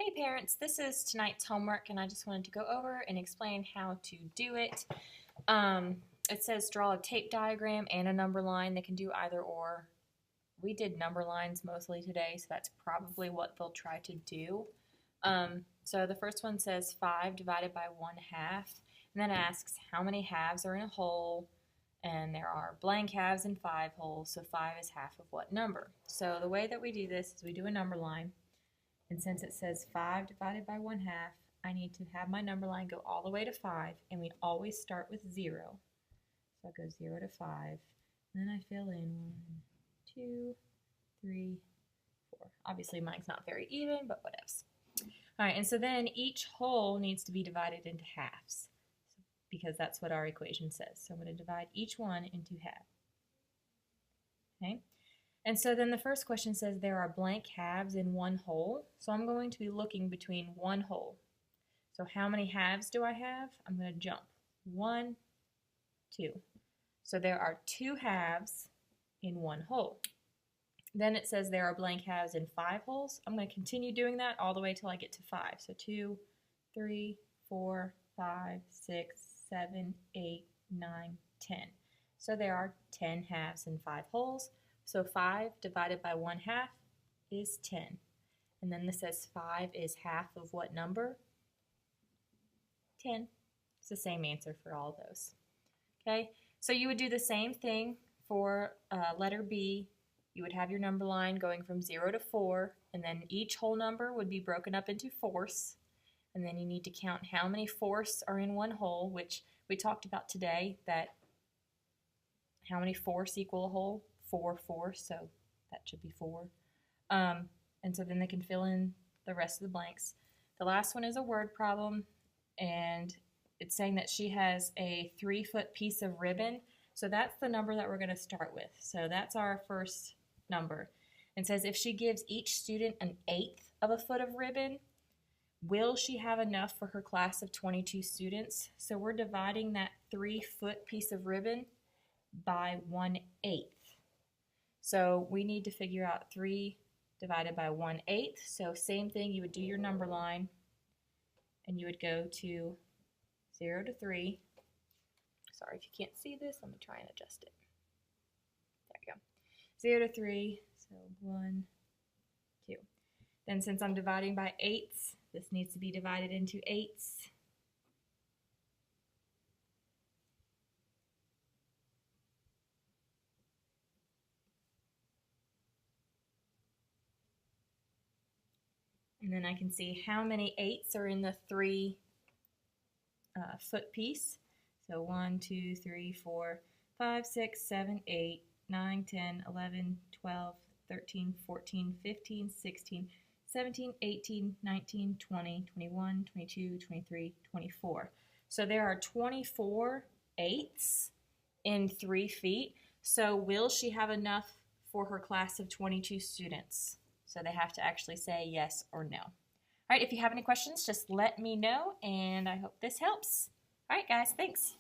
Hey parents, this is tonight's homework and I just wanted to go over and explain how to do it. It says draw a tape diagram and a number line. They can do either or. We did number lines mostly today, so that's probably what they'll try to do. So the first one says 5 divided by 1/2, and then it asks how many halves are in a whole, and there are blank halves and 5 wholes, so 5 is half of what number? So the way that we do this is we do a number line. And since it says 5 divided by 1/2, I need to have my number line go all the way to 5, and we always start with 0. So I go 0 to 5, and then I fill in 1, 2, 3, 4. Obviously mine's not very even, but what else? Alright, and so then each whole needs to be divided into halves, because that's what our equation says. So I'm going to divide each one into half. Okay? And so then the first question says there are blank halves in one whole. So I'm going to be looking between one whole. So how many halves do I have? I'm going to jump. 1, 2. So there are 2 halves in one whole. Then it says there are blank halves in 5 wholes. I'm going to continue doing that all the way till I get to 5. So 2, 3, 4, 5, 6, 7, 8, 9, 10. So there are 10 halves in 5 wholes. So 5 divided by 1/2 is 10. And then this says 5 is half of what number? 10. It's the same answer for all those. Okay, so you would do the same thing for letter B. You would have your number line going from 0 to 4, and then each whole number would be broken up into fourths. And then you need to count how many fourths are in one whole, which we talked about today, that how many fourths equal a whole? 4 fourths, so that should be 4. And so then they can fill in the rest of the blanks. The last one is a word problem, and it's saying that she has a 3-foot piece of ribbon. So that's the number that we're going to start with. So that's our first number. It says if she gives each student 1/8 of a foot of ribbon, will she have enough for her class of 22 students? So we're dividing that 3-foot piece of ribbon by 1/8. So we need to figure out 3 divided by 1/8. So same thing, you would do your number line, and you would go to 0 to 3. Sorry if you can't see this, let me try and adjust it. There we go. 0 to 3, so 1, 2. Then since I'm dividing by 8s, this needs to be divided into 8s. And then I can see how many 8s are in the 3-foot piece. So 1, 2, 3, 4, 5, 6, 7, 8, 9, 10, 11, 12, 13, 14, 15, 16, 17, 18, 19, 20, 21, 22, 23, 24. So there are 24 8s in 3 feet. So will she have enough for her class of 22 students? So they have to actually say yes or no. All right, if you have any questions, just let me know, and I hope this helps. All right, guys, thanks.